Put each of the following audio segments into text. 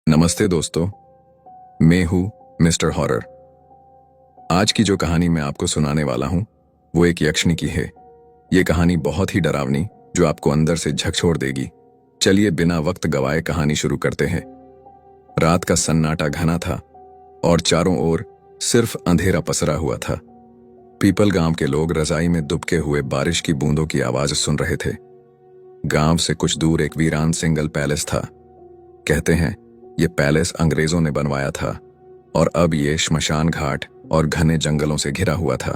नमस्ते दोस्तों, मैं हूँ मिस्टर हॉरर। आज की जो कहानी मैं आपको सुनाने वाला हूँ वो एक यक्षिणी की है। ये कहानी बहुत ही डरावनी जो आपको अंदर से झकझोर देगी। चलिए बिना वक्त गवाए कहानी शुरू करते हैं। रात का सन्नाटा घना था और चारों ओर सिर्फ अंधेरा पसरा हुआ था। पीपल गांव के लोग रजाई में दुबके हुए बारिश की बूंदों की आवाज सुन रहे थे। गांव से कुछ दूर एक वीरान सिंगल पैलेस था। कहते हैं ये पैलेस अंग्रेजों ने बनवाया था और अब ये श्मशान घाट और घने जंगलों से घिरा हुआ था।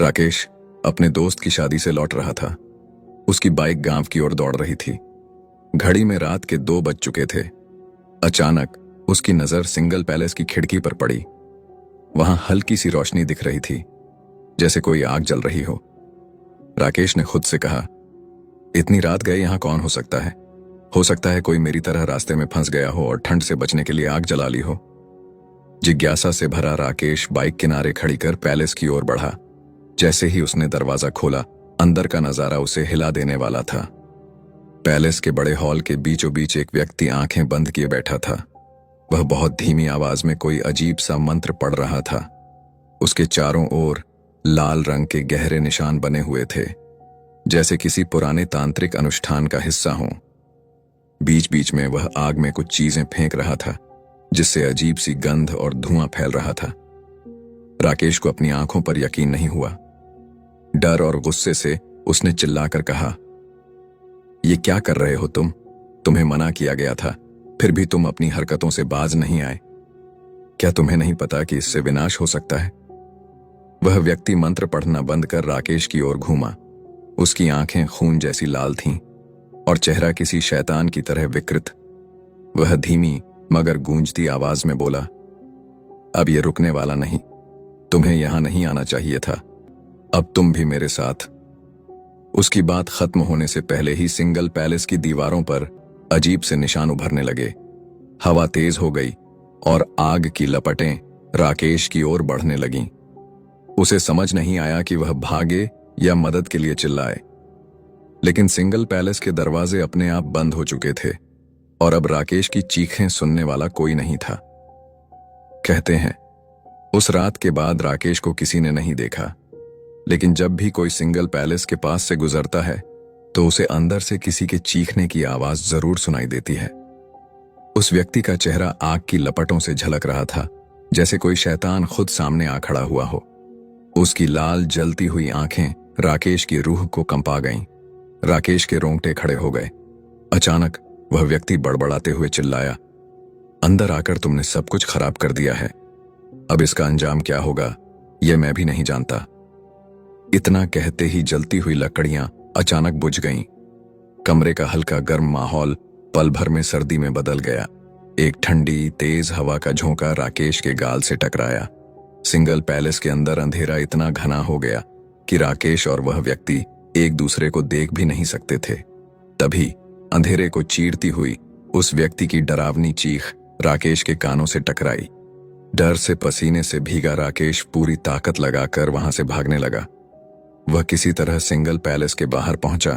राकेश अपने दोस्त की शादी से लौट रहा था। उसकी बाइक गांव की ओर दौड़ रही थी। घड़ी में रात के 2 बज चुके थे। अचानक उसकी नजर सिंगल पैलेस की खिड़की पर पड़ी। वहां हल्की सी रोशनी दिख रही थी, जैसे कोई आग जल रही हो। राकेश ने खुद से कहा, इतनी रात गए यहां कौन हो सकता है? हो सकता है कोई मेरी तरह रास्ते में फंस गया हो और ठंड से बचने के लिए आग जला ली हो। जिज्ञासा से भरा राकेश बाइक किनारे खड़ी कर पैलेस की ओर बढ़ा। जैसे ही उसने दरवाजा खोला, अंदर का नजारा उसे हिला देने वाला था। पैलेस के बड़े हॉल के बीचों बीच एक व्यक्ति आंखें बंद किए बैठा था। वह बहुत धीमी आवाज में कोई अजीब सा मंत्र पढ़ रहा था। उसके चारों ओर लाल रंग के गहरे निशान बने हुए थे, जैसे किसी पुराने तांत्रिक अनुष्ठान का हिस्सा हो। बीच बीच में वह आग में कुछ चीजें फेंक रहा था, जिससे अजीब सी गंध और धुआं फैल रहा था। राकेश को अपनी आंखों पर यकीन नहीं हुआ। डर और गुस्से से उसने चिल्लाकर कहा, ये क्या कर रहे हो तुम? तुम्हें मना किया गया था, फिर भी तुम अपनी हरकतों से बाज नहीं आए। क्या तुम्हें नहीं पता कि इससे विनाश हो सकता है? वह व्यक्ति मंत्र पढ़ना बंद कर राकेश की ओर घूमा। उसकी आंखें खून जैसी लाल थीं और चेहरा किसी शैतान की तरह विकृत। वह धीमी मगर गूंजती आवाज में बोला, अब ये रुकने वाला नहीं। तुम्हें यहां नहीं आना चाहिए था। अब तुम भी मेरे साथ। उसकी बात खत्म होने से पहले ही सिंगल पैलेस की दीवारों पर अजीब से निशान उभरने लगे। हवा तेज हो गई और आग की लपटें राकेश की ओर बढ़ने लगीं। उसे समझ नहीं आया कि वह भागे या मदद के लिए चिल्लाए। लेकिन सिंगल पैलेस के दरवाजे अपने आप बंद हो चुके थे और अब राकेश की चीखें सुनने वाला कोई नहीं था। कहते हैं उस रात के बाद राकेश को किसी ने नहीं देखा, लेकिन जब भी कोई सिंगल पैलेस के पास से गुजरता है तो उसे अंदर से किसी के चीखने की आवाज जरूर सुनाई देती है। उस व्यक्ति का चेहरा आग की लपटों से झलक रहा था, जैसे कोई शैतान खुद सामने आ खड़ा हुआ हो। उसकी लाल जलती हुई आंखें राकेश की रूह को कंपा गईं। राकेश के रोंगटे खड़े हो गए। अचानक वह व्यक्ति बड़बड़ाते हुए चिल्लाया, अंदर आकर तुमने सब कुछ खराब कर दिया है। अब इसका अंजाम क्या होगा यह मैं भी नहीं जानता। इतना कहते ही जलती हुई लकड़ियां अचानक बुझ गईं। कमरे का हल्का गर्म माहौल पल भर में सर्दी में बदल गया। एक ठंडी तेज हवा का झोंका राकेश के गाल से टकराया। सिंगल पैलेस के अंदर अंधेरा इतना घना हो गया कि राकेश और वह व्यक्ति एक दूसरे को देख भी नहीं सकते थे। तभी अंधेरे को चीरती हुई उस व्यक्ति की डरावनी चीख राकेश के कानों से टकराई। डर से पसीने से भीगा राकेश पूरी ताकत लगाकर वहां से भागने लगा। वह किसी तरह सिंगल पैलेस के बाहर पहुंचा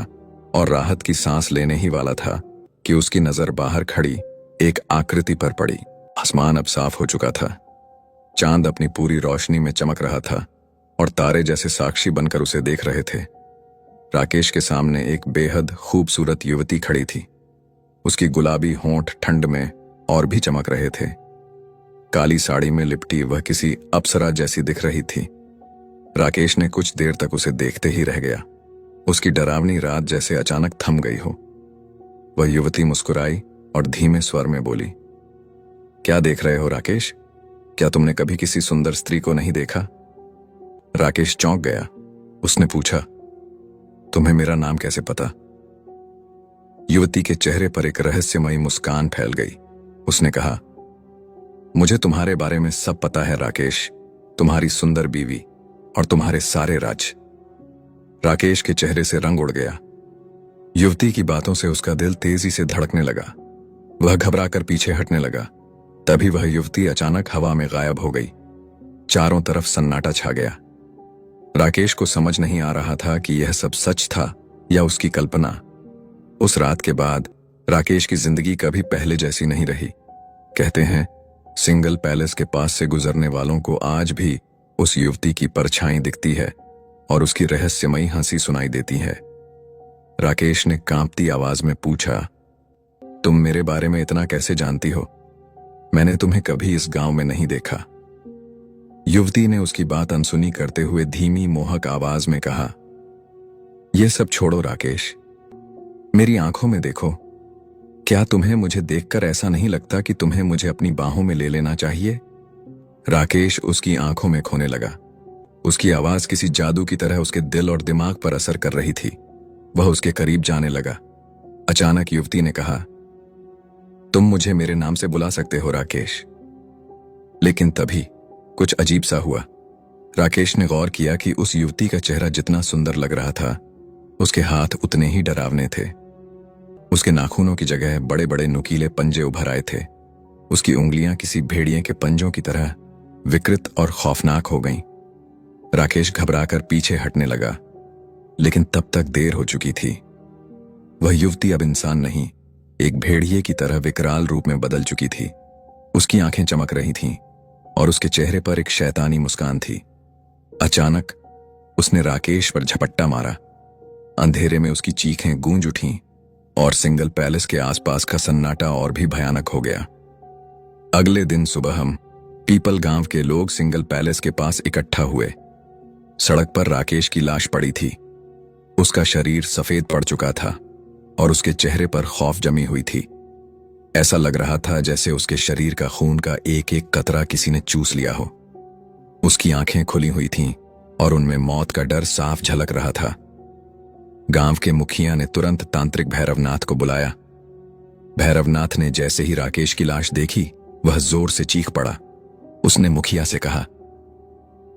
और राहत की सांस लेने ही वाला था कि उसकी नजर बाहर खड़ी एक आकृति पर पड़ी। आसमान अब साफ हो चुका था। चांद अपनी पूरी रोशनी में चमक रहा था और तारे जैसे साक्षी बनकर उसे देख रहे थे। राकेश के सामने एक बेहद खूबसूरत युवती खड़ी थी। उसकी गुलाबी होंठ ठंड में और भी चमक रहे थे। काली साड़ी में लिपटी वह किसी अप्सरा जैसी दिख रही थी। राकेश ने कुछ देर तक उसे देखते ही रह गया। उसकी डरावनी रात जैसे अचानक थम गई हो। वह युवती मुस्कुराई और धीमे स्वर में बोली, क्या देख रहे हो राकेश? क्या तुमने कभी किसी सुंदर स्त्री को नहीं देखा? राकेश चौंक गया। उसने पूछा, तुम्हें मेरा नाम कैसे पता? युवती के चेहरे पर एक रहस्यमयी मुस्कान फैल गई। उसने कहा, मुझे तुम्हारे बारे में सब पता है राकेश, तुम्हारी सुंदर बीवी और तुम्हारे सारे राज। राकेश के चेहरे से रंग उड़ गया। युवती की बातों से उसका दिल तेजी से धड़कने लगा। वह घबराकर पीछे हटने लगा। तभी वह युवती अचानक हवा में गायब हो गई। चारों तरफ सन्नाटा छा गया। राकेश को समझ नहीं आ रहा था कि यह सब सच था या उसकी कल्पना। उस रात के बाद राकेश की जिंदगी कभी पहले जैसी नहीं रही। कहते हैं सिंगल पैलेस के पास से गुजरने वालों को आज भी उस युवती की परछाई दिखती है और उसकी रहस्यमयी हंसी सुनाई देती है। राकेश ने कांपती आवाज में पूछा, तुम मेरे बारे में इतना कैसे जानती हो? मैंने तुम्हें कभी इस गांव में नहीं देखा। युवती ने उसकी बात अनसुनी करते हुए धीमी मोहक आवाज में कहा, यह सब छोड़ो राकेश, मेरी आंखों में देखो। क्या तुम्हें मुझे देखकर ऐसा नहीं लगता कि तुम्हें मुझे अपनी बाहों में ले लेना चाहिए? राकेश उसकी आंखों में खोने लगा। उसकी आवाज किसी जादू की तरह उसके दिल और दिमाग पर असर कर रही थी। वह उसके करीब जाने लगा। अचानक युवती ने कहा, तुम मुझे मेरे नाम से बुला सकते हो राकेश। लेकिन तभी कुछ अजीब सा हुआ। राकेश ने गौर किया कि उस युवती का चेहरा जितना सुंदर लग रहा था, उसके हाथ उतने ही डरावने थे। उसके नाखूनों की जगह बड़े बड़े नुकीले पंजे उभर आए थे। उसकी उंगलियां किसी भेड़िए के पंजों की तरह विकृत और खौफनाक हो गईं। राकेश घबराकर पीछे हटने लगा, लेकिन तब तक देर हो चुकी थी। वह युवती अब इंसान नहीं, एक भेड़िए की तरह विकराल रूप में बदल चुकी थी। उसकी आंखें चमक रही थीं और उसके चेहरे पर एक शैतानी मुस्कान थी। अचानक उसने राकेश पर झपट्टा मारा। अंधेरे में उसकी चीखें गूंज उठीं और सिंगल पैलेस के आसपास का सन्नाटा और भी भयानक हो गया। अगले दिन सुबह हम पीपल गांव के लोग सिंगल पैलेस के पास इकट्ठा हुए। सड़क पर राकेश की लाश पड़ी थी। उसका शरीर सफेद पड़ चुका था और उसके चेहरे पर खौफ जमी हुई थी। ऐसा लग रहा था जैसे उसके शरीर का खून का एक एक कतरा किसी ने चूस लिया हो। उसकी आंखें खुली हुई थीं और उनमें मौत का डर साफ झलक रहा था। गांव के मुखिया ने तुरंत तांत्रिक भैरवनाथ को बुलाया। भैरवनाथ ने जैसे ही राकेश की लाश देखी, वह जोर से चीख पड़ा। उसने मुखिया से कहा,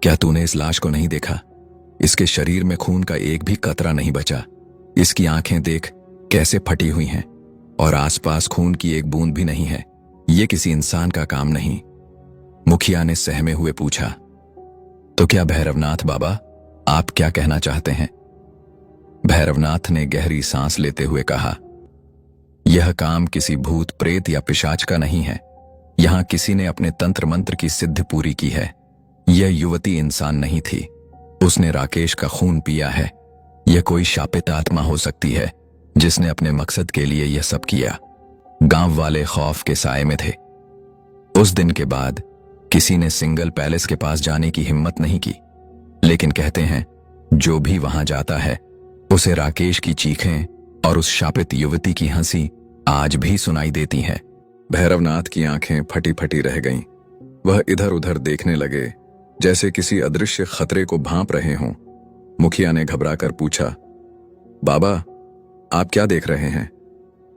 क्या तूने इस लाश को नहीं देखा? इसके शरीर में खून का एक भी कतरा नहीं बचा। इसकी आंखें देख कैसे फटी हुई हैं और आसपास खून की एक बूंद भी नहीं है। यह किसी इंसान का काम नहीं। मुखिया ने सहमे हुए पूछा, तो क्या भैरवनाथ बाबा, आप क्या कहना चाहते हैं? भैरवनाथ ने गहरी सांस लेते हुए कहा, यह काम किसी भूत प्रेत या पिशाच का नहीं है। यहां किसी ने अपने तंत्र मंत्र की सिद्धि पूरी की है। यह युवती इंसान नहीं थी, उसने राकेश का खून पिया है। यह कोई शापित आत्मा हो सकती है जिसने अपने मकसद के लिए यह सब किया। गांव वाले खौफ के साए में थे। उस दिन के बाद किसी ने सिंगल पैलेस के पास जाने की हिम्मत नहीं की। लेकिन कहते हैं जो भी वहां जाता है उसे राकेश की चीखें और उस शापित युवती की हंसी आज भी सुनाई देती हैं। भैरवनाथ की आंखें फटी फटी रह गईं। वह इधर उधर देखने लगे जैसे किसी अदृश्य खतरे को भांप रहे हों। मुखिया ने घबराकर पूछा, बाबा, आप क्या देख रहे हैं?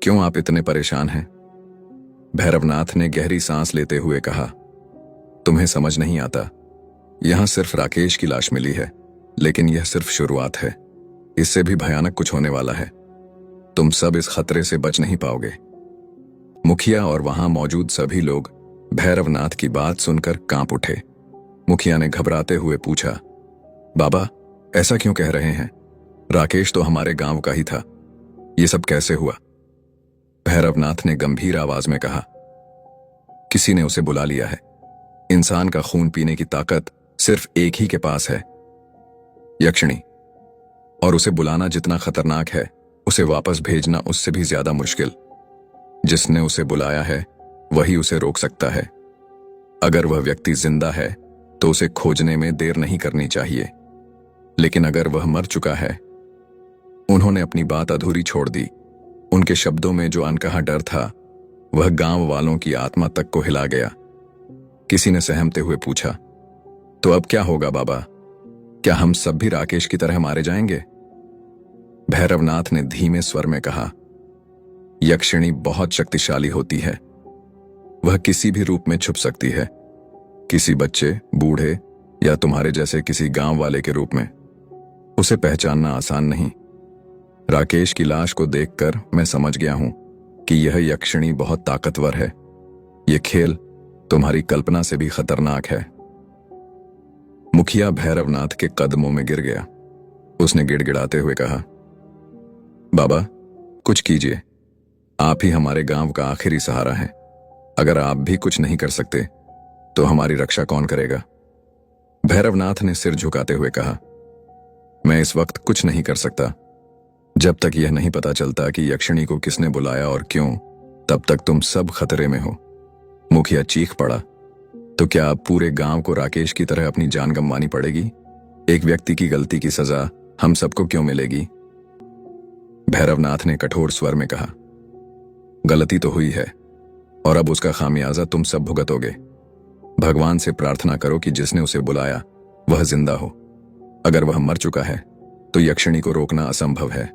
क्यों आप इतने परेशान हैं? भैरवनाथ ने गहरी सांस लेते हुए कहा, तुम्हें समझ नहीं आता। यहां सिर्फ राकेश की लाश मिली है, लेकिन यह सिर्फ शुरुआत है। इससे भी भयानक कुछ होने वाला है। तुम सब इस खतरे से बच नहीं पाओगे। मुखिया और वहां मौजूद सभी लोग भैरवनाथ की बात सुनकर कांप उठे। मुखिया ने घबराते हुए पूछा, बाबा, ऐसा क्यों कह रहे हैं? राकेश तो हमारे गांव का ही था। ये सब कैसे हुआ? भैरवनाथ ने गंभीर आवाज में कहा, किसी ने उसे बुला लिया है। इंसान का खून पीने की ताकत सिर्फ एक ही के पास है, यक्षिणी। और उसे बुलाना जितना खतरनाक है, उसे वापस भेजना उससे भी ज्यादा मुश्किल। जिसने उसे बुलाया है वही उसे रोक सकता है। अगर वह व्यक्ति जिंदा है तो उसे खोजने में देर नहीं करनी चाहिए, लेकिन अगर वह मर चुका है। उन्होंने अपनी बात अधूरी छोड़ दी। उनके शब्दों में जो अनकहा डर था वह गांव वालों की आत्मा तक को हिला गया। किसी ने सहमते हुए पूछा, तो अब क्या होगा बाबा? क्या हम सब भी राकेश की तरह मारे जाएंगे? भैरवनाथ ने धीमे स्वर में कहा, यक्षिणी बहुत शक्तिशाली होती है। वह किसी भी रूप में छुप सकती है, किसी बच्चे, बूढ़े या तुम्हारे जैसे किसी गांव वाले के रूप में। उसे पहचानना आसान नहीं। राकेश की लाश को देखकर मैं समझ गया हूं कि यह यक्षिणी बहुत ताकतवर है। यह खेल तुम्हारी कल्पना से भी खतरनाक है। मुखिया भैरवनाथ के कदमों में गिर गया। उसने गिड़गिड़ाते हुए कहा, बाबा, कुछ कीजिए। आप ही हमारे गांव का आखिरी सहारा हैं। अगर आप भी कुछ नहीं कर सकते तो हमारी रक्षा कौन करेगा? भैरवनाथ ने सिर झुकाते हुए कहा, मैं इस वक्त कुछ नहीं कर सकता। जब तक यह नहीं पता चलता कि यक्षिणी को किसने बुलाया और क्यों, तब तक तुम सब खतरे में हो। मुखिया चीख पड़ा, तो क्या अब पूरे गांव को राकेश की तरह अपनी जान गंवानी पड़ेगी? एक व्यक्ति की गलती की सजा हम सबको क्यों मिलेगी? भैरवनाथ ने कठोर स्वर में कहा, गलती तो हुई है और अब उसका खामियाजा तुम सब भुगतोगे। भगवान से प्रार्थना करो कि जिसने उसे बुलाया वह जिंदा हो। अगर वह मर चुका है तो यक्षिणी को रोकना असंभव है।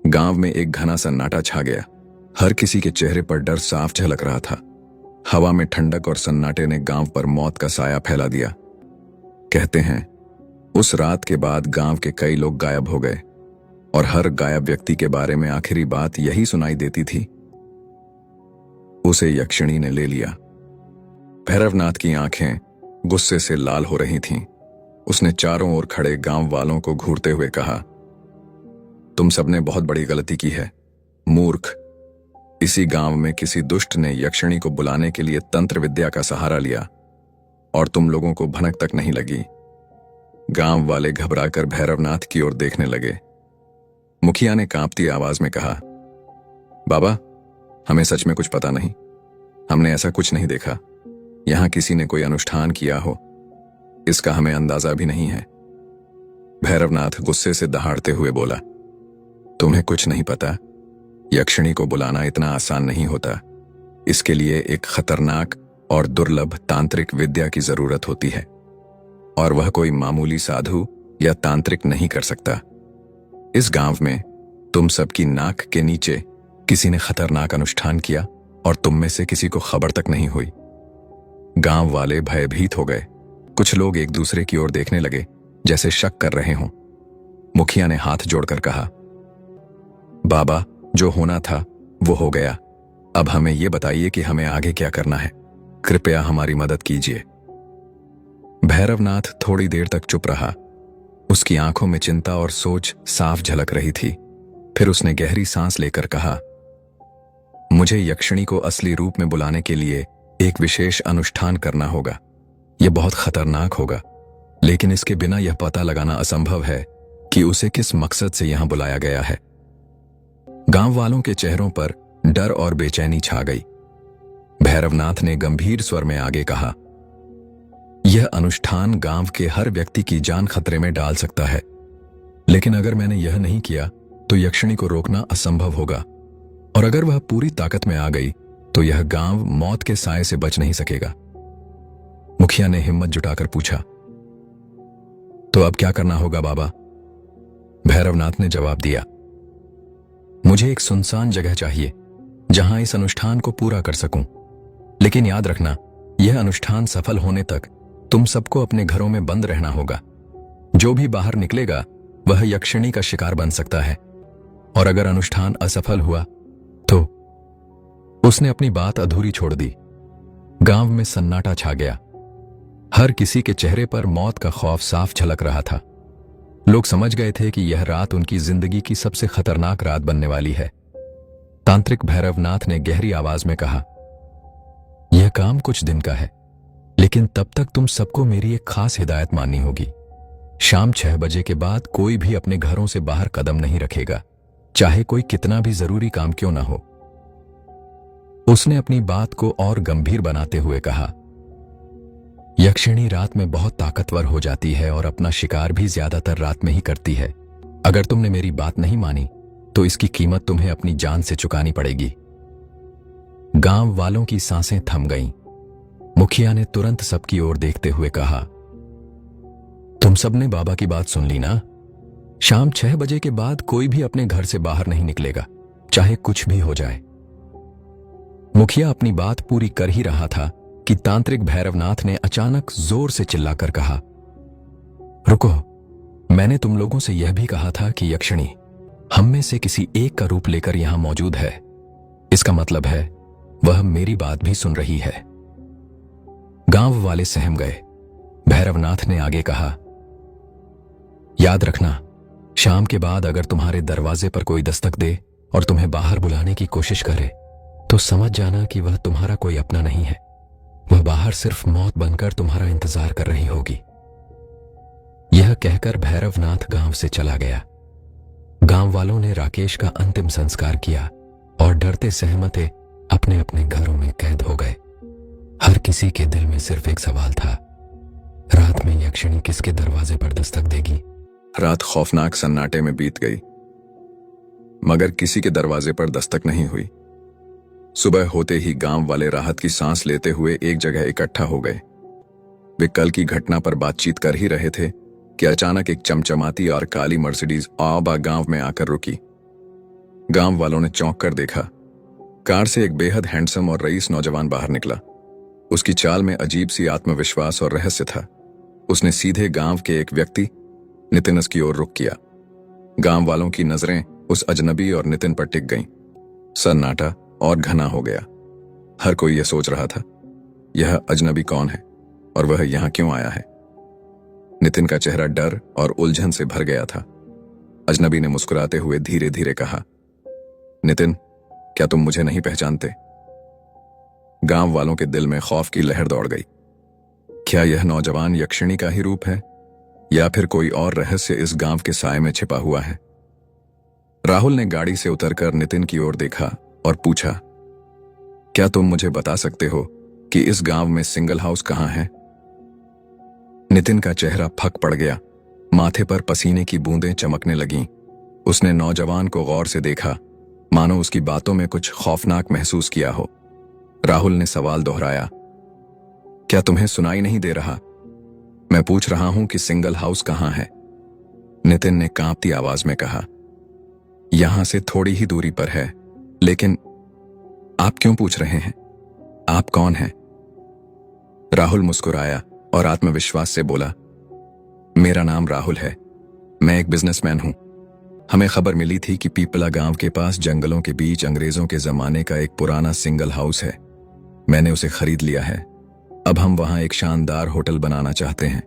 गांव में एक घना सन्नाटा छा गया। हर किसी के चेहरे पर डर साफ झलक रहा था। हवा में ठंडक और सन्नाटे ने गांव पर मौत का साया फैला दिया। कहते हैं उस रात के बाद गांव के कई लोग गायब हो गए और हर गायब व्यक्ति के बारे में आखिरी बात यही सुनाई देती थी, उसे यक्षिणी ने ले लिया। भैरवनाथ की आंखें गुस्से से लाल हो रही थीं। उसने चारों ओर खड़े गांव वालों को घूरते हुए कहा, तुम सबने बहुत बड़ी गलती की है, मूर्ख। इसी गांव में किसी दुष्ट ने यक्षिणी को बुलाने के लिए तंत्र विद्या का सहारा लिया और तुम लोगों को भनक तक नहीं लगी। गांव वाले घबराकर भैरवनाथ की ओर देखने लगे। मुखिया ने कांपती आवाज में कहा, बाबा, हमें सच में कुछ पता नहीं। हमने ऐसा कुछ नहीं देखा। यहां किसी ने कोई अनुष्ठान किया हो, इसका हमें अंदाजा भी नहीं है। भैरवनाथ गुस्से से दहाड़ते हुए बोला, तुम्हें कुछ नहीं पता? यक्षिणी को बुलाना इतना आसान नहीं होता। इसके लिए एक खतरनाक और दुर्लभ तांत्रिक विद्या की जरूरत होती है और वह कोई मामूली साधु या तांत्रिक नहीं कर सकता। इस गांव में तुम सबकी नाक के नीचे किसी ने खतरनाक अनुष्ठान किया और तुम में से किसी को खबर तक नहीं हुई। गांव वाले भयभीत हो गए। कुछ लोग एक दूसरे की ओर देखने लगे जैसे शक कर रहे हों। मुखिया ने हाथ जोड़कर कहा, बाबा, जो होना था वो हो गया। अब हमें यह बताइए कि हमें आगे क्या करना है। कृपया हमारी मदद कीजिए। भैरवनाथ थोड़ी देर तक चुप रहा। उसकी आंखों में चिंता और सोच साफ झलक रही थी। फिर उसने गहरी सांस लेकर कहा, मुझे यक्षिणी को असली रूप में बुलाने के लिए एक विशेष अनुष्ठान करना होगा। यह बहुत खतरनाक होगा, लेकिन इसके बिना यह पता लगाना असंभव है कि उसे किस मकसद से यहां बुलाया गया है। गांव वालों के चेहरों पर डर और बेचैनी छा गई। भैरवनाथ ने गंभीर स्वर में आगे कहा, यह अनुष्ठान गांव के हर व्यक्ति की जान खतरे में डाल सकता है, लेकिन अगर मैंने यह नहीं किया तो यक्षिणी को रोकना असंभव होगा, और अगर वह पूरी ताकत में आ गई तो यह गांव मौत के साए से बच नहीं सकेगा। मुखिया ने हिम्मत जुटाकर पूछा, तो अब क्या करना होगा बाबा? भैरवनाथ ने जवाब दिया, मुझे एक सुनसान जगह चाहिए जहां इस अनुष्ठान को पूरा कर सकूं। लेकिन याद रखना, यह अनुष्ठान सफल होने तक तुम सबको अपने घरों में बंद रहना होगा। जो भी बाहर निकलेगा वह यक्षिणी का शिकार बन सकता है, और अगर अनुष्ठान असफल हुआ तो। उसने अपनी बात अधूरी छोड़ दी। गांव में सन्नाटा छा गया। हर किसी के चेहरे पर मौत का खौफ साफ झलक रहा था। लोग समझ गए थे कि यह रात उनकी जिंदगी की सबसे खतरनाक रात बनने वाली है। तांत्रिक भैरवनाथ ने गहरी आवाज में कहा, यह काम कुछ दिन का है, लेकिन तब तक तुम सबको मेरी एक खास हिदायत माननी होगी। शाम 6 बजे के बाद कोई भी अपने घरों से बाहर कदम नहीं रखेगा, चाहे कोई कितना भी जरूरी काम क्यों ना हो। उसने अपनी बात को और गंभीर बनाते हुए कहा, यक्षिणी रात में बहुत ताकतवर हो जाती है और अपना शिकार भी ज्यादातर रात में ही करती है। अगर तुमने मेरी बात नहीं मानी तो इसकी कीमत तुम्हें अपनी जान से चुकानी पड़ेगी। गांव वालों की सांसें थम गईं। मुखिया ने तुरंत सबकी ओर देखते हुए कहा, तुम सबने बाबा की बात सुन ली ना? शाम 6 बजे के बाद कोई भी अपने घर से बाहर नहीं निकलेगा, चाहे कुछ भी हो जाए। मुखिया अपनी बात पूरी कर ही रहा था कि तांत्रिक भैरवनाथ ने अचानक जोर से चिल्लाकर कहा, रुको, मैंने तुम लोगों से यह भी कहा था कि यक्षिणी हम में से किसी एक का रूप लेकर यहां मौजूद है। इसका मतलब है वह मेरी बात भी सुन रही है। गांव वाले सहम गए। भैरवनाथ ने आगे कहा, याद रखना, शाम के बाद अगर तुम्हारे दरवाजे पर कोई दस्तक दे और तुम्हें बाहर बुलाने की कोशिश करे तो समझ जाना कि वह तुम्हारा कोई अपना नहीं है। वह बाहर सिर्फ मौत बनकर तुम्हारा इंतजार कर रही होगी। यह कहकर भैरवनाथ गांव से चला गया। गांव वालों ने राकेश का अंतिम संस्कार किया और डरते सहमते अपने अपने घरों में कैद हो गए। हर किसी के दिल में सिर्फ एक सवाल था, रात में यक्षिणी किसके दरवाजे पर दस्तक देगी। रात खौफनाक सन्नाटे में बीत गई, मगर किसी के दरवाजे पर दस्तक नहीं हुई। सुबह होते ही गांव वाले राहत की सांस लेते हुए एक जगह इकट्ठा हो गए। वे कल की घटना पर बातचीत कर ही रहे थे कि अचानक एक चमचमाती और काली मर्सिडीज आबा गांव में आकर रुकी। गांव वालों ने चौंक कर देखा। कार से एक बेहद हैंडसम और रईस नौजवान बाहर निकला। उसकी चाल में अजीब सी आत्मविश्वास और रहस्य था। उसने सीधे गांव के एक व्यक्ति नितिन की ओर रुख किया। गांव वालों की नजरें उस अजनबी और नितिन पर टिक गईं। सन्नाटा और घना हो गया। हर कोई यह सोच रहा था, यह अजनबी कौन है और वह यहां क्यों आया है। नितिन का चेहरा डर और उलझन से भर गया था। अजनबी ने मुस्कुराते हुए धीरे धीरे कहा, नितिन, क्या तुम मुझे नहीं पहचानते? गांव वालों के दिल में खौफ की लहर दौड़ गई। क्या यह नौजवान यक्षिणी का ही रूप है या फिर कोई और रहस्य इस गांव के साए में छिपा हुआ है? राहुल ने गाड़ी से उतरकर नितिन की ओर देखा और पूछा, क्या तुम मुझे बता सकते हो कि इस गांव में सिंगल हाउस कहां है? नितिन का चेहरा फक पड़ गया। माथे पर पसीने की बूंदें चमकने लगीं। उसने नौजवान को गौर से देखा, मानो उसकी बातों में कुछ खौफनाक महसूस किया हो। राहुल ने सवाल दोहराया, क्या तुम्हें सुनाई नहीं दे रहा? मैं पूछ रहा हूं कि सिंगल हाउस कहां है। नितिन ने कांपती आवाज में कहा, यहां से थोड़ी ही दूरी पर है। लेकिन आप क्यों पूछ रहे हैं? आप कौन हैं? राहुल मुस्कुराया और आत्मविश्वास से बोला, मेरा नाम राहुल है। मैं एक बिजनेसमैन हूं। हमें खबर मिली थी कि पीपला गांव के पास जंगलों के बीच अंग्रेजों के जमाने का एक पुराना सिंगल हाउस है। मैंने उसे खरीद लिया है। अब हम वहां एक शानदार होटल बनाना चाहते हैं।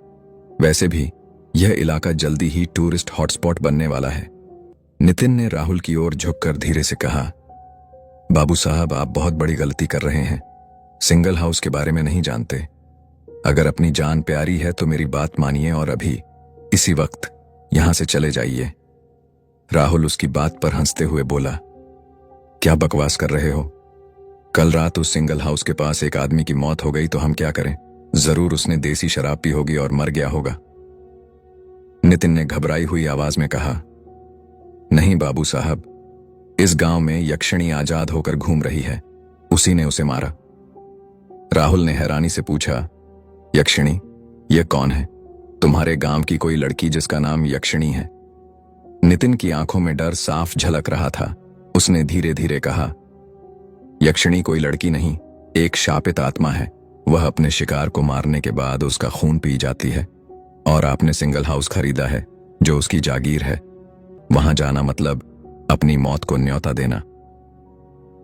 वैसे भी यह इलाका जल्दी ही टूरिस्ट हॉटस्पॉट बनने वाला है। नितिन ने राहुल की ओर झुककर धीरे से कहा, बाबू साहब, आप बहुत बड़ी गलती कर रहे हैं। सिंगल हाउस के बारे में नहीं जानते। अगर अपनी जान प्यारी है तो मेरी बात मानिए और अभी इसी वक्त यहां से चले जाइए। राहुल उसकी बात पर हंसते हुए बोला, क्या बकवास कर रहे हो? कल रात उस सिंगल हाउस के पास एक आदमी की मौत हो गई तो हम क्या करें? जरूर उसने देसी शराब पी होगी और मर गया होगा। नितिन ने घबराई हुई आवाज में कहा, नहीं बाबू साहब, इस गांव में यक्षिणी आजाद होकर घूम रही है। उसी ने उसे मारा। राहुल ने हैरानी से पूछा, यक्षिणी? यह कौन है? तुम्हारे गांव की कोई लड़की जिसका नाम यक्षिणी है? नितिन की आंखों में डर साफ झलक रहा था। उसने धीरे धीरे कहा, यक्षिणी कोई लड़की नहीं, एक शापित आत्मा है। वह अपने शिकार को मारने के बाद उसका खून पी जाती है। और आपने सिंगल हाउस खरीदा है जो उसकी जागीर है। वहां जाना मतलब अपनी मौत को न्योता देना।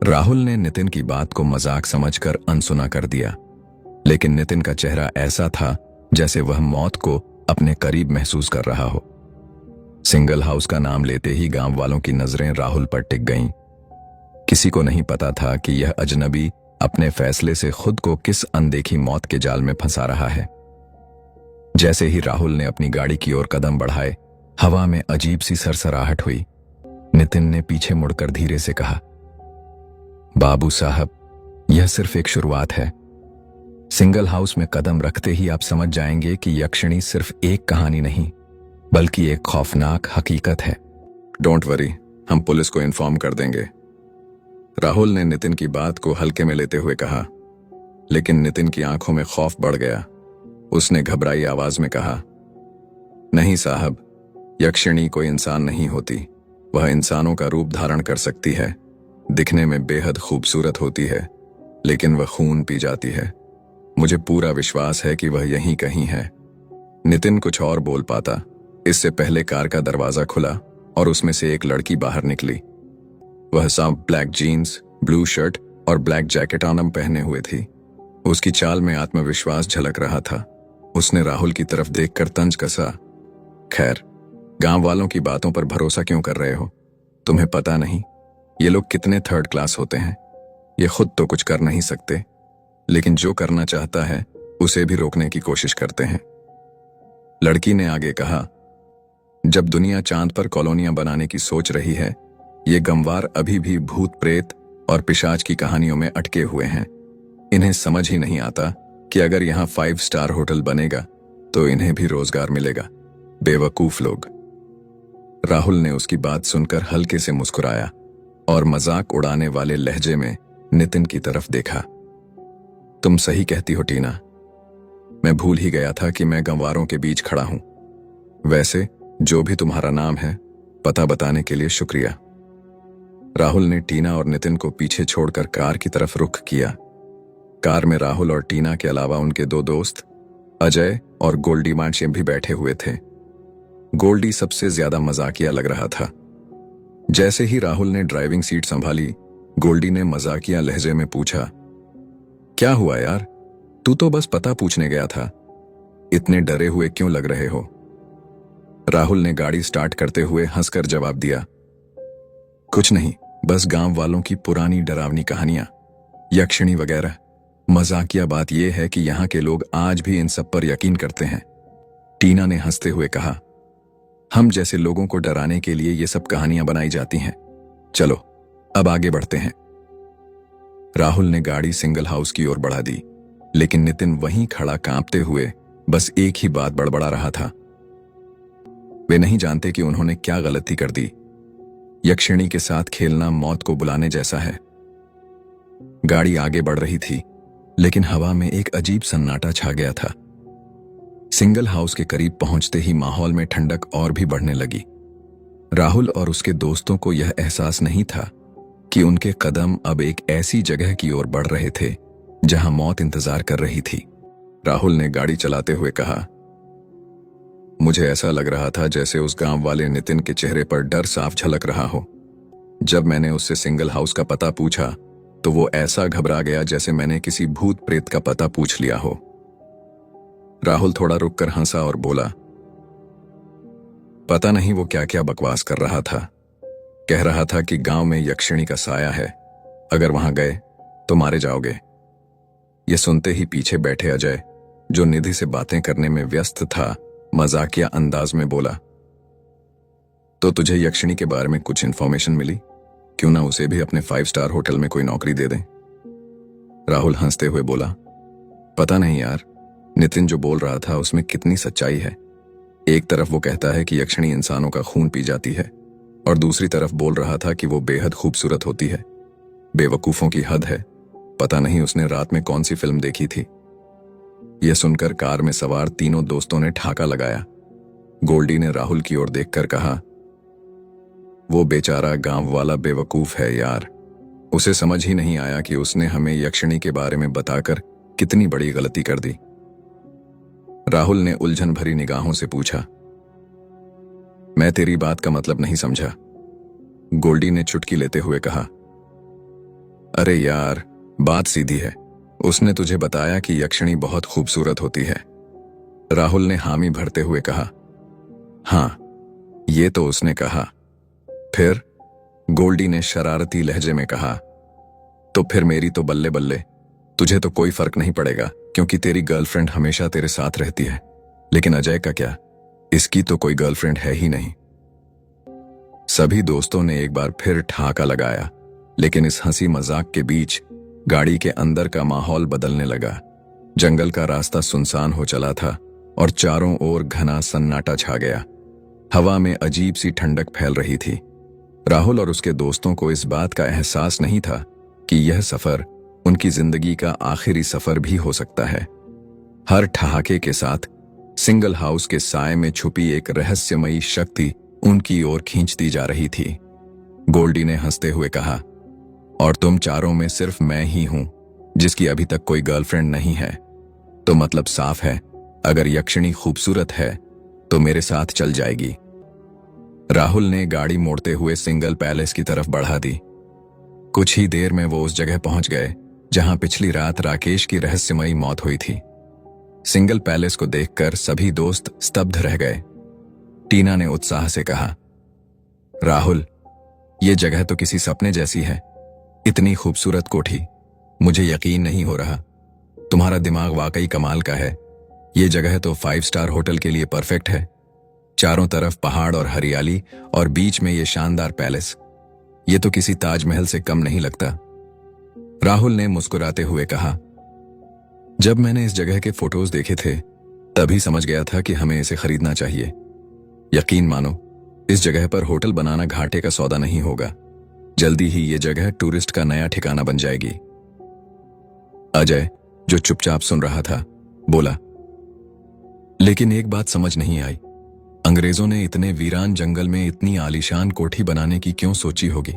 राहुल ने नितिन की बात को मजाक समझकर अनसुना कर दिया, लेकिन नितिन का चेहरा ऐसा था जैसे वह मौत को अपने करीब महसूस कर रहा हो। सिंगल हाउस का नाम लेते ही गांव वालों की नजरें राहुल पर टिक गईं। किसी को नहीं पता था कि यह अजनबी अपने फैसले से खुद को किस अनदेखी मौत के जाल में फंसा रहा है। जैसे ही राहुल ने अपनी गाड़ी की ओर कदम बढ़ाए, हवा में अजीब सी सरसराहट हुई। नितिन ने पीछे मुड़कर धीरे से कहा, बाबू साहब, यह सिर्फ एक शुरुआत है। सिंगल हाउस में कदम रखते ही आप समझ जाएंगे कि यक्षिणी सिर्फ एक कहानी नहीं, बल्कि एक खौफनाक हकीकत है। डोंट वरी, हम पुलिस को इन्फॉर्म कर देंगे। राहुल ने नितिन की बात को हल्के में लेते हुए कहा, लेकिन नितिन की आंखों में खौफ बढ़ गया। उसने घबराई आवाज में कहा, नहीं साहब, यक्षिणी कोई इंसान नहीं होती। वह इंसानों का रूप धारण कर सकती है, दिखने में बेहद खूबसूरत होती है, लेकिन वह खून पी जाती है। मुझे पूरा विश्वास है कि वह यहीं कहीं है। नितिन कुछ और बोल पाता, इससे पहले कार का दरवाजा खुला और उसमें से एक लड़की बाहर निकली। वह साफ ब्लैक जीन्स, ब्लू शर्ट और ब्लैक जैकेट आनम पहने हुए थी। उसकी चाल में आत्मविश्वास झलक रहा था। उसने राहुल की तरफ देखकर तंज कसा, खैर, गांव वालों की बातों पर भरोसा क्यों कर रहे हो? तुम्हें पता नहीं, ये लोग कितने थर्ड क्लास होते हैं। ये खुद तो कुछ कर नहीं सकते, लेकिन जो करना चाहता है उसे भी रोकने की कोशिश करते हैं। लड़की ने आगे कहा, जब दुनिया चांद पर कॉलोनियां बनाने की सोच रही है, ये गंवार अभी भी भूत प्रेत और पिशाच की कहानियों में अटके हुए हैं। इन्हें समझ ही नहीं आता कि अगर यहाँ 5 स्टार होटल बनेगा तो इन्हें भी रोजगार मिलेगा। बेवकूफ लोग। राहुल ने उसकी बात सुनकर हल्के से मुस्कुराया और मजाक उड़ाने वाले लहजे में नितिन की तरफ देखा। तुम सही कहती हो टीना, मैं भूल ही गया था कि मैं गंवारों के बीच खड़ा हूं। वैसे जो भी तुम्हारा नाम है, पता बताने के लिए शुक्रिया। राहुल ने टीना और नितिन को पीछे छोड़कर कार की तरफ रुख किया। कार में राहुल और टीना के अलावा उनके 2 दोस्त अजय और गोल्डी मांशियम भी बैठे हुए थे। गोल्डी सबसे ज्यादा मजाकिया लग रहा था। जैसे ही राहुल ने ड्राइविंग सीट संभाली, गोल्डी ने मजाकिया लहजे में पूछा, क्या हुआ यार, तू तो बस पता पूछने गया था, इतने डरे हुए क्यों लग रहे हो? राहुल ने गाड़ी स्टार्ट करते हुए हंसकर जवाब दिया, कुछ नहीं, बस गांव वालों की पुरानी डरावनी कहानियां, यक्षिणी वगैरह। मजाकिया बात यह है कि यहाँ के लोग आज भी इन सब पर यकीन करते हैं। टीना ने हंसते हुए कहा, हम जैसे लोगों को डराने के लिए ये सब कहानियां बनाई जाती हैं। चलो अब आगे बढ़ते हैं। राहुल ने गाड़ी सिंगल हाउस की ओर बढ़ा दी, लेकिन नितिन वहीं खड़ा कांपते हुए बस एक ही बात बड़बड़ा रहा था। वे नहीं जानते कि उन्होंने क्या गलती कर दी। यक्षिणी के साथ खेलना मौत को बुलाने जैसा है। गाड़ी आगे बढ़ रही थी, लेकिन हवा में एक अजीब सन्नाटा छा गया था। सिंगल हाउस के करीब पहुंचते ही माहौल में ठंडक और भी बढ़ने लगी। राहुल और उसके दोस्तों को यह एहसास नहीं था कि उनके कदम अब एक ऐसी जगह की ओर बढ़ रहे थे जहां मौत इंतजार कर रही थी। राहुल ने गाड़ी चलाते हुए कहा, मुझे ऐसा लग रहा था जैसे उस गांव वाले नितिन के चेहरे पर डर साफ झलक रहा हो। जब मैंने उससे सिंगल हाउस का पता पूछा तो वो ऐसा घबरा गया जैसे मैंने किसी भूत प्रेत का पता पूछ लिया हो। राहुल थोड़ा रुककर हंसा और बोला, पता नहीं वो क्या क्या बकवास कर रहा था। कह रहा था कि गांव में यक्षिणी का साया है, अगर वहां गए तो मारे जाओगे। ये सुनते ही पीछे बैठे अजय, जो निधि से बातें करने में व्यस्त था, मजाकिया अंदाज में बोला, तो तुझे यक्षिणी के बारे में कुछ इन्फॉर्मेशन मिली? क्यों ना उसे भी अपने 5 स्टार होटल में कोई नौकरी दे दें। राहुल हंसते हुए बोला, पता नहीं यार, नितिन जो बोल रहा था उसमें कितनी सच्चाई है। एक तरफ वो कहता है कि यक्षिणी इंसानों का खून पी जाती है, और दूसरी तरफ बोल रहा था कि वो बेहद खूबसूरत होती है। बेवकूफों की हद है, पता नहीं उसने रात में कौन सी फिल्म देखी थी। यह सुनकर कार में सवार तीनों दोस्तों ने ठाका लगाया। गोल्डी ने राहुल की ओर देखकर कहा, वो बेचारा गांव वाला बेवकूफ है यार, उसे समझ ही नहीं आया कि उसने हमें यक्षिणी के बारे में बताकर कितनी बड़ी गलती कर दी। राहुल ने उलझन भरी निगाहों से पूछा, मैं तेरी बात का मतलब नहीं समझा। गोल्डी ने चुटकी लेते हुए कहा, अरे यार, बात सीधी है, उसने तुझे बताया कि यक्षिणी बहुत खूबसूरत होती है। राहुल ने हामी भरते हुए कहा, हाँ, ये तो उसने कहा। फिर? गोल्डी ने शरारती लहजे में कहा, तो फिर मेरी तो बल्ले बल्ले, तुझे तो कोई फर्क नहीं पड़ेगा क्योंकि तेरी गर्लफ्रेंड हमेशा तेरे साथ रहती है। लेकिन अजय का क्या? इसकी तो कोई गर्लफ्रेंड है ही नहीं। सभी दोस्तों ने एक बार फिर ठाका लगाया, लेकिन इस हंसी मजाक के बीच गाड़ी के अंदर का माहौल बदलने लगा। जंगल का रास्ता सुनसान हो चला था और चारों ओर घना सन्नाटा छा गया। हवा में अजीब सी ठंडक फैल रही थी। राहुल और उसके दोस्तों को इस बात का एहसास नहीं था कि यह सफर उनकी जिंदगी का आखिरी सफर भी हो सकता है। हर ठहाके के साथ सिंगल हाउस के साए में छुपी एक रहस्यमयी शक्ति उनकी ओर खींचती जा रही थी। गोल्डी ने हंसते हुए कहा, और तुम चारों में सिर्फ मैं ही हूं जिसकी अभी तक कोई गर्लफ्रेंड नहीं है। तो मतलब साफ है, अगर यक्षिणी खूबसूरत है तो मेरे साथ चल जाएगी। राहुल ने गाड़ी मोड़ते हुए सिंगल पैलेस की तरफ बढ़ा दी। कुछ ही देर में वो उस जगह पहुंच गए जहां पिछली रात राकेश की रहस्यमयी मौत हुई थी। सिंगल पैलेस को देखकर सभी दोस्त स्तब्ध रह गए। टीना ने उत्साह से कहा, राहुल, ये जगह तो किसी सपने जैसी है। इतनी खूबसूरत कोठी, मुझे यकीन नहीं हो रहा। तुम्हारा दिमाग वाकई कमाल का है। ये जगह तो 5 स्टार होटल के लिए परफेक्ट है। चारों तरफ पहाड़ और हरियाली और बीच में ये शानदार पैलेस। ये तो किसी ताजमहल से कम नहीं लगता। राहुल ने मुस्कुराते हुए कहा। जब मैंने इस जगह के फोटोज देखे थे तभी समझ गया था कि हमें इसे खरीदना चाहिए। यकीन मानो, इस जगह पर होटल बनाना घाटे का सौदा नहीं होगा। जल्दी ही ये जगह टूरिस्ट का नया ठिकाना बन जाएगी। अजय, जो चुपचाप सुन रहा था, बोला, लेकिन एक बात समझ नहीं आई। अंग्रेजों ने इतने वीरान जंगल में इतनी आलीशान कोठी बनाने की क्यों सोची होगी?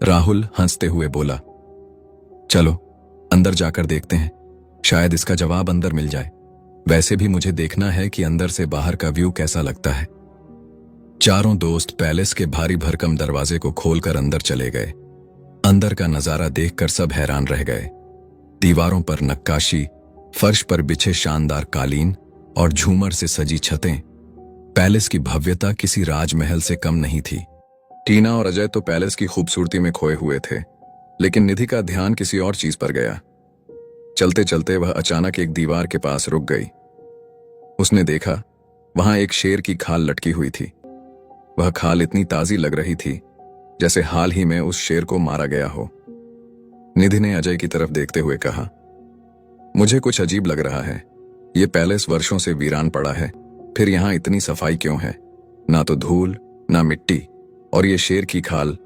राहुल हंसते हुए बोला, चलो अंदर जाकर देखते हैं, शायद इसका जवाब अंदर मिल जाए। वैसे भी मुझे देखना है कि अंदर से बाहर का व्यू कैसा लगता है। चारों दोस्त पैलेस के भारी भरकम दरवाजे को खोलकर अंदर चले गए। अंदर का नजारा देखकर सब हैरान रह गए। दीवारों पर नक्काशी, फर्श पर बिछे शानदार कालीन और झूमर से सजी छतें। पैलेस की भव्यता किसी राजमहल से कम नहीं थी। टीना और अजय तो पैलेस की खूबसूरती में खोए हुए थे, लेकिन निधि का ध्यान किसी और चीज पर गया। चलते चलते वह अचानक एक दीवार के पास रुक गई। उसने देखा, वहां एक शेर की खाल लटकी हुई थी। वह खाल इतनी ताजी लग रही थी जैसे हाल ही में उस शेर को मारा गया हो। निधि ने अजय की तरफ देखते हुए कहा, मुझे कुछ अजीब लग रहा है। ये पैलेस वर्षों से वीरान पड़ा है, फिर यहां इतनी सफाई क्यों है? ना तो धूल, ना मिट्टी, और ये शेर की खाल,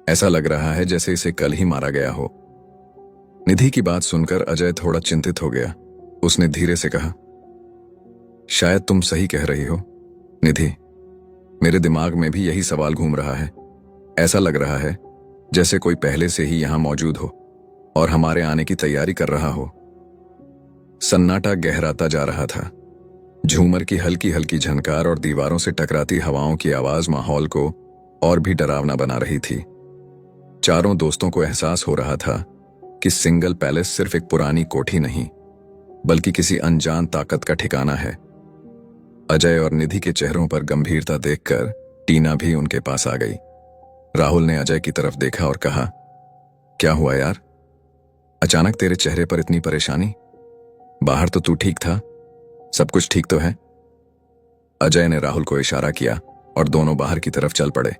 ऐसा लग रहा है जैसे इसे कल ही मारा गया हो। निधि की बात सुनकर अजय थोड़ा चिंतित हो गया। उसने धीरे से कहा, शायद तुम सही कह रही हो निधि। मेरे दिमाग में भी यही सवाल घूम रहा है। ऐसा लग रहा है जैसे कोई पहले से ही यहां मौजूद हो और हमारे आने की तैयारी कर रहा हो। सन्नाटा गहराता जा रहा था। झूमर की हल्की हल्की झनकार और दीवारों से टकराती हवाओं की आवाज माहौल को और भी डरावना बना रही थी। चारों दोस्तों को एहसास हो रहा था कि सिंगल पैलेस सिर्फ एक पुरानी कोठी नहीं, बल्कि किसी अनजान ताकत का ठिकाना है। अजय और निधि के चेहरों पर गंभीरता देखकर टीना भी उनके पास आ गई। राहुल ने अजय की तरफ देखा और कहा, क्या हुआ यार? अचानक तेरे चेहरे पर इतनी परेशानी? बाहर तो तू ठीक था, सब कुछ ठीक तो है? अजय ने राहुल को इशारा किया और दोनों बाहर की तरफ चल पड़े।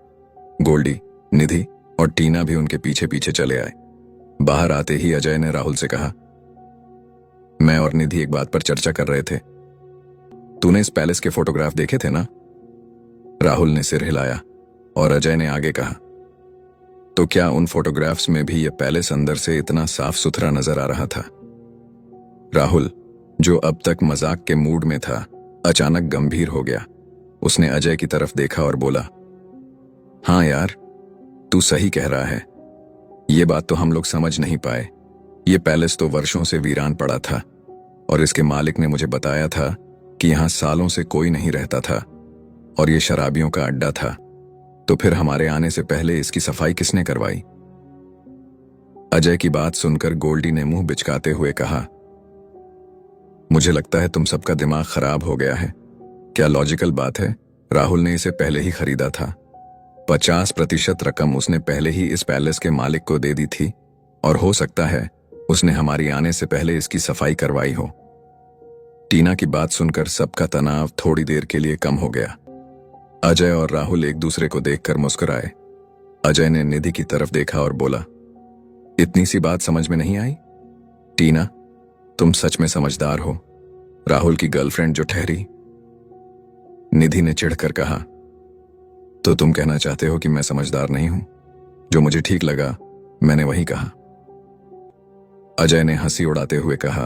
गोल्डी, निधि और टीना भी उनके पीछे पीछे चले आए। बाहर आते ही अजय ने राहुल से कहा, मैं और निधि एक बात पर चर्चा कर रहे थे। तूने इस पैलेस के फोटोग्राफ देखे थे ना? राहुल ने सिर हिलाया और अजय ने आगे कहा, तो क्या उन फोटोग्राफ्स में भी यह पैलेस अंदर से इतना साफ सुथरा नजर आ रहा था? राहुल, जो अब तक मजाक के मूड में था, अचानक गंभीर हो गया। उसने अजय की तरफ देखा और बोला, हाँ यार, तू सही कह रहा है। ये बात तो हम लोग समझ नहीं पाए। ये पैलेस तो वर्षों से वीरान पड़ा था और इसके मालिक ने मुझे बताया था कि यहां सालों से कोई नहीं रहता था और ये शराबियों का अड्डा था। तो फिर हमारे आने से पहले इसकी सफाई किसने करवाई? अजय की बात सुनकर गोल्डी ने मुंह बिचकाते हुए कहा, मुझे लगता है तुम सबका दिमाग खराब हो गया है। क्या लॉजिकल बात है? राहुल ने इसे पहले ही खरीदा था। 50% रकम उसने पहले ही इस पैलेस के मालिक को दे दी थी और हो सकता है उसने हमारी आने से पहले इसकी सफाई करवाई हो। टीना की बात सुनकर सबका तनाव थोड़ी देर के लिए कम हो गया। अजय और राहुल एक दूसरे को देखकर मुस्कुराए। अजय ने निधि की तरफ देखा और बोला, इतनी सी बात समझ में नहीं आई? टीना, तुम सच में समझदार हो। राहुल की गर्लफ्रेंड जो ठहरी। निधि ने चिढ़कर कहा, तो तुम कहना चाहते हो कि मैं समझदार नहीं हूं? जो मुझे ठीक लगा मैंने वही कहा। अजय ने हंसी उड़ाते हुए कहा,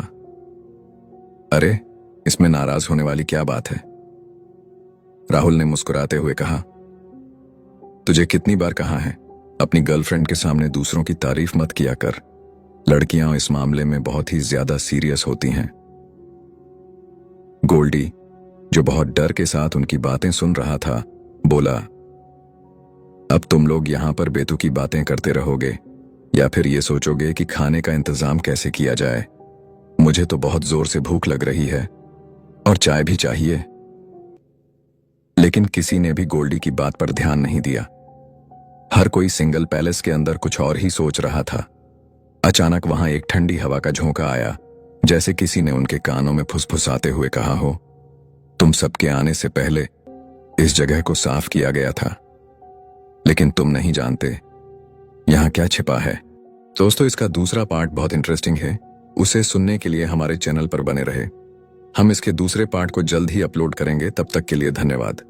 अरे इसमें नाराज होने वाली क्या बात है? राहुल ने मुस्कुराते हुए कहा, तुझे कितनी बार कहा है अपनी गर्लफ्रेंड के सामने दूसरों की तारीफ मत किया कर। लड़कियां इस मामले में बहुत ही ज्यादा सीरियस होती हैं। गोल्डी, जो बहुत डर के साथ उनकी बातें सुन रहा था, बोला, अब तुम लोग यहां पर बेतुकी बातें करते रहोगे या फिर ये सोचोगे कि खाने का इंतजाम कैसे किया जाए? मुझे तो बहुत जोर से भूख लग रही है और चाय भी चाहिए। लेकिन किसी ने भी गोल्डी की बात पर ध्यान नहीं दिया। हर कोई सिंगल पैलेस के अंदर कुछ और ही सोच रहा था। अचानक वहां एक ठंडी हवा का झोंका आया, जैसे किसी ने उनके कानों में फुसफुसाते हुए कहा हो, तुम सबके आने से पहले इस जगह को साफ किया गया था, लेकिन तुम नहीं जानते यहां क्या छिपा है। दोस्तों, इसका दूसरा पार्ट बहुत इंटरेस्टिंग है। उसे सुनने के लिए हमारे चैनल पर बने रहे। हम इसके दूसरे पार्ट को जल्द ही अपलोड करेंगे। तब तक के लिए धन्यवाद।